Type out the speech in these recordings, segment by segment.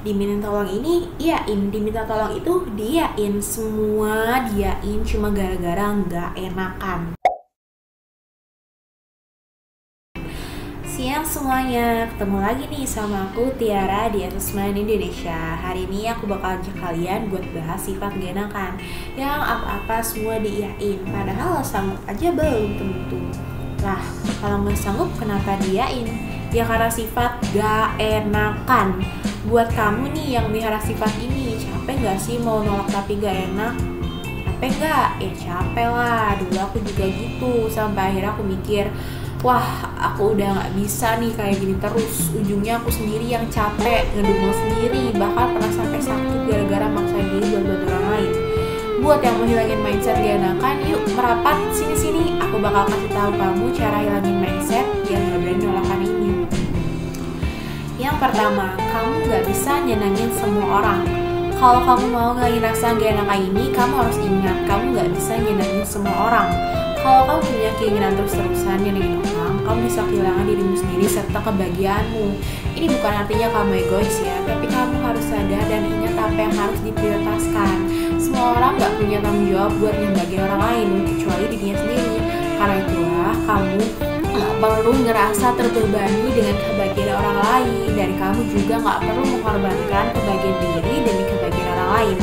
Diminta tolong ini iyain, diminta tolong itu diain, semua diain cuma gara-gara nggak enakan. Siang semuanya, ketemu lagi nih sama aku Tiara di Assessment Indonesia. Hari ini aku bakal ajak kalian buat bahas sifat gak enakan yang apa-apa semua diiyain, padahal sanggup aja belum tentu. Lah, kalau nggak sanggup kenapa diiyain? Ya karena sifat gak enakan. Buat kamu nih yang melihara sifat ini, capek gak sih mau nolak tapi gak enak? Capek gak? Ya capek lah, dulu aku juga gitu. Sampai akhirnya aku mikir, wah aku udah gak bisa nih kayak gini terus. Ujungnya aku sendiri yang capek, ngedumel sendiri, bahkan pernah sampai sakit gara-gara maksa diri buat bantu orang lain. Buat yang mau hilangin mindset gak enakan, yuk merapat sini-sini. Aku bakal kasih tahu kamu cara hilangin mindset yang gak berani nolakan ini. Yang pertama, kamu gak bisa nyenengin semua orang. Kalau kamu mau ngilangin rasa gak enakan ini, kamu harus ingat kamu gak bisa nyenengin semua orang. Kalau kamu punya keinginan terus-terusan nyenengin orang, kamu bisa kehilangan dirimu sendiri serta kebahagiaanmu. Ini bukan artinya kamu egois ya, tapi kamu harus sadar dan ingat apa yang harus diprioritaskan. Semua orang gak punya tanggung jawab buat ngebahagiain orang lain, kecuali dirinya sendiri. Karena itulah, kamu gak perlu ngerasa terbebani dengan kebahagiaan orang lain. Dan kamu juga gak perlu mengorbankan kebahagiaan diri demi kebahagiaan orang lain.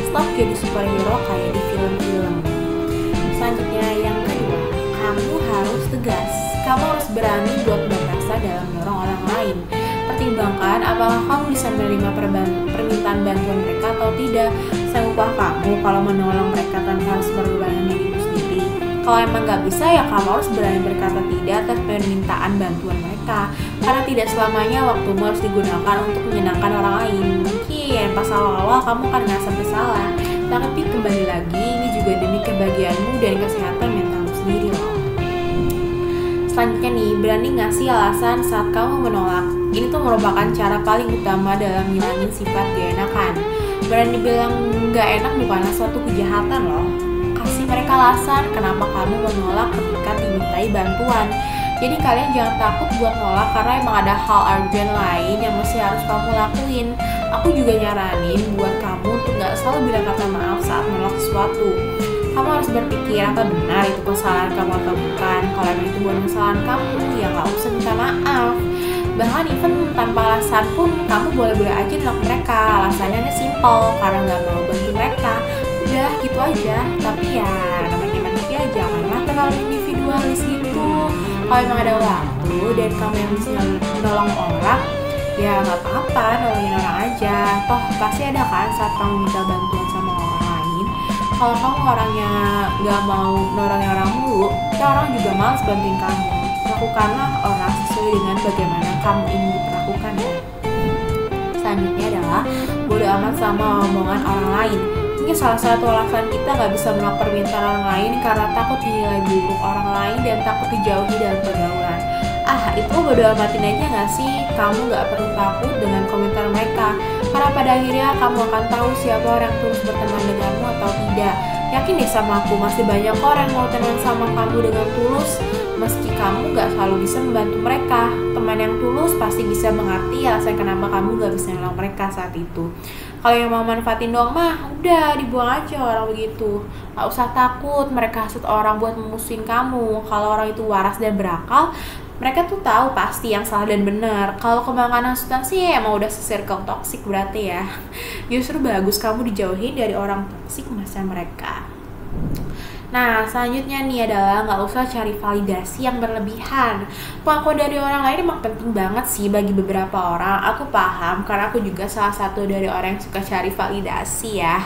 Stop jadi superhero kayak di film-film. Selanjutnya yang kedua, kamu harus tegas. Kamu harus berani buat berasa dalam mendorong orang lain. Pertimbangkan apakah kamu bisa menerima permintaan bantuan mereka atau tidak. Sanggupkah kamu kalau menolong mereka tanpa harus mengorbankan dirimu sendiri? Kalau emang gak bisa ya kamu harus berani berkata tidak atas permintaan bantuan mereka. Karena tidak selamanya waktumu harus digunakan untuk menyenangkan orang lain. Mungkin pas awal-awal kamu akan merasa bersalah, tapi kembali lagi ini juga demi kebahagiaanmu dan kesehatan mentalmu sendiri loh. Selanjutnya nih, berani ngasih alasan saat kamu menolak. Ini tuh merupakan cara paling utama dalam ngilangin sifat gak enakan. Berani bilang gak enak bukanlah suatu kejahatan loh. Kasih mereka alasan kenapa kamu menolak ketika dimintai bantuan. Jadi kalian jangan takut buat nolak karena emang ada hal urgent lain yang masih harus kamu lakuin. Aku juga nyaranin buat kamu untuk gak selalu bilang kata maaf saat menolak sesuatu. Kamu harus berpikir apa benar itu kesalahan kamu atau bukan. Kalau emang itu bukan kesalahan kamu, ya gak usah minta maaf. Bahkan even tanpa alasan pun kamu boleh-boleh aja nolak mereka. Alasannya simple, karena gak mau bantu mereka. Udah gitu aja. Tapi ya namanya manusia janganlah terlalu individualis gitu. Kalau emang ada waktu dan kamu yang bisa nolong orang, ya gak apa-apa nolongin orang aja. Toh pasti ada kan saat kamu minta bantuan sama orang lain. Kalau kamu orangnya gak mau nolongin orang mulu, ya orang juga malas bantuin kamu. Lakukanlah orang sesuai dengan bagaimana kamu ingin diperlakukan ya. Selanjutnya adalah bodo amat sama omongan orang lain. Ini salah satu alasan kita gak bisa menolak permintaan orang lain karena takut dinilai buruk orang lain dan takut dijauhi dalam pergaulan. Itu bodo amatin aja gak sih? Kamu gak perlu takut dengan komentar mereka. Karena pada akhirnya kamu akan tahu siapa orang yang tulus berteman denganmu atau tidak. Yakin deh sama aku, masih banyak orang yang mau teman sama kamu dengan tulus. Meski kamu gak selalu bisa membantu mereka, teman yang tulus pasti bisa mengerti alasan kenapa kamu gak bisa nolong mereka saat itu. Kalau yang mau manfaatin doang mah, udah dibuang aja orang begitu. Gak usah takut mereka hasut orang buat memusuhin kamu. Kalau orang itu waras dan berakal, mereka tuh tahu pasti yang salah dan benar. Kalau kebanyakan hasutan sih emang udah circle toxic berarti ya. Justru bagus kamu dijauhin dari orang toxic macam mereka. Nah, selanjutnya nih adalah nggak usah cari validasi yang berlebihan. Pengakuan dari orang lain emang penting banget sih bagi beberapa orang. Aku paham karena aku juga salah satu dari orang yang suka cari validasi ya.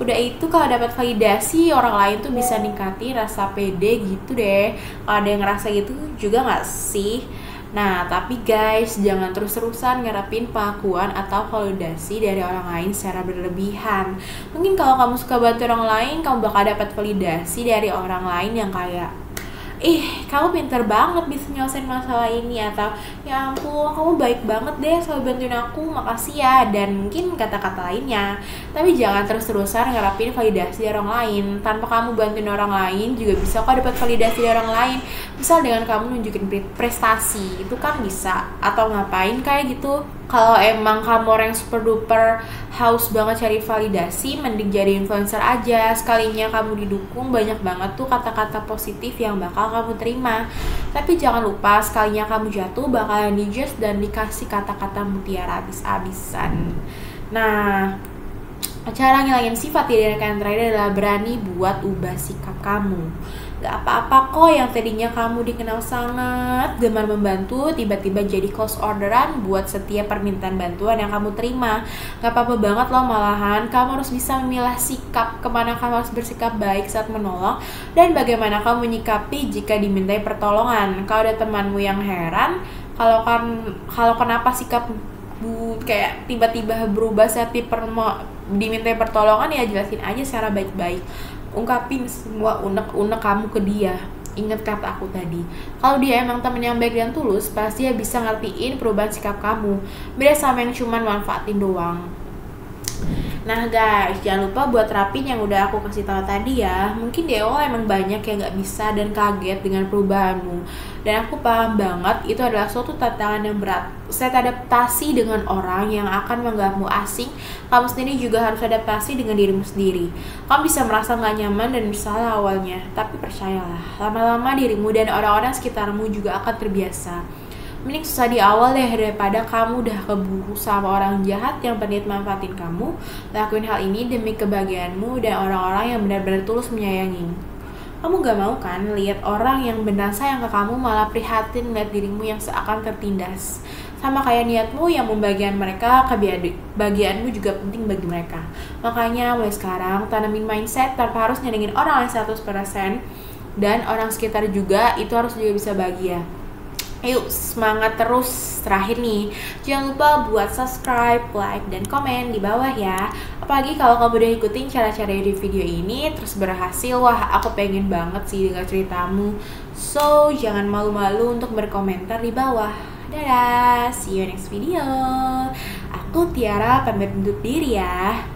Udah itu kalau dapat validasi orang lain tuh bisa ningkatin rasa pede gitu deh. Kalau ada yang ngerasa gitu juga nggak sih? Nah, tapi guys, jangan terus-terusan ngarepin pengakuan atau validasi dari orang lain secara berlebihan. Mungkin kalau kamu suka bantu orang lain, kamu bakal dapat validasi dari orang lain yang kayak, kamu pinter banget bisa nyelesain masalah ini, atau ya ampun kamu baik banget deh selalu bantuin aku, makasih ya, dan mungkin kata-kata lainnya. Tapi jangan terus-terusan ngarepin validasi dari orang lain. Tanpa kamu bantuin orang lain juga bisa kok dapat validasi dari orang lain. Misal dengan kamu nunjukin prestasi, itu kan bisa. Atau ngapain kayak gitu, Kalau emang kamu orang yang super duper haus banget cari validasi, mending jadi influencer aja. Sekalinya kamu didukung, banyak banget tuh kata-kata positif yang bakal kamu terima. Tapi jangan lupa, sekalinya kamu jatuh bakalan dijudge dan dikasih kata-kata mutiara abis-abisan. Nah, cara ngilangin sifat tidak enakan terakhir adalah berani buat ubah sikap kamu. Gak apa-apa kok yang tadinya kamu dikenal sangat gemar membantu, tiba-tiba jadi close orderan buat setiap permintaan bantuan yang kamu terima. Gak apa-apa banget loh, malahan kamu harus bisa memilah sikap, kemana kamu harus bersikap baik saat menolong, dan bagaimana kamu menyikapi jika dimintai pertolongan. Kalau ada temanmu yang heran, kalau kenapa sikap kayak tiba-tiba berubah saat dimintai pertolongan, ya jelasin aja secara baik-baik, ungkapin semua unek-unek kamu ke dia. Ingat kata aku tadi, kalau dia emang temen yang baik dan tulus, pasti dia bisa ngertiin perubahan sikap kamu. Beda sama yang cuman manfaatin doang. Nah guys, jangan lupa buat terapin yang udah aku kasih tahu tadi ya. Mungkin di awal emang banyak yang gak bisa dan kaget dengan perubahanmu, dan aku paham banget itu adalah suatu tantangan yang berat. Set adaptasi dengan orang yang akan menganggapmu asing, kamu sendiri juga harus adaptasi dengan dirimu sendiri. Kamu bisa merasa gak nyaman dan bersalah awalnya, tapi percayalah, lama-lama dirimu dan orang-orang sekitarmu juga akan terbiasa. Mending susah di awal deh daripada kamu udah keburu sama orang jahat yang berniat manfaatin kamu. Lakuin hal ini demi kebahagiaanmu dan orang-orang yang benar-benar tulus menyayangi. Kamu gak mau kan lihat orang yang benar sayang ke kamu malah prihatin melihat dirimu yang seakan tertindas. Sama kayak niatmu yang membagian mereka, kebahagiaanmu juga penting bagi mereka. Makanya mulai sekarang tanamin mindset tanpa harus nyenengin orang lain 100%, dan orang sekitar juga itu harus juga bisa bahagia. Yuk semangat terus. Terakhir nih, jangan lupa buat subscribe, like, dan komen di bawah ya. Apalagi kalau kamu udah ikutin cara-cara di video ini terus berhasil, wah aku pengen banget sih dengar ceritamu. So jangan malu-malu untuk berkomentar di bawah. Dadah, see you next video. Aku Tiara pamit undur diri ya.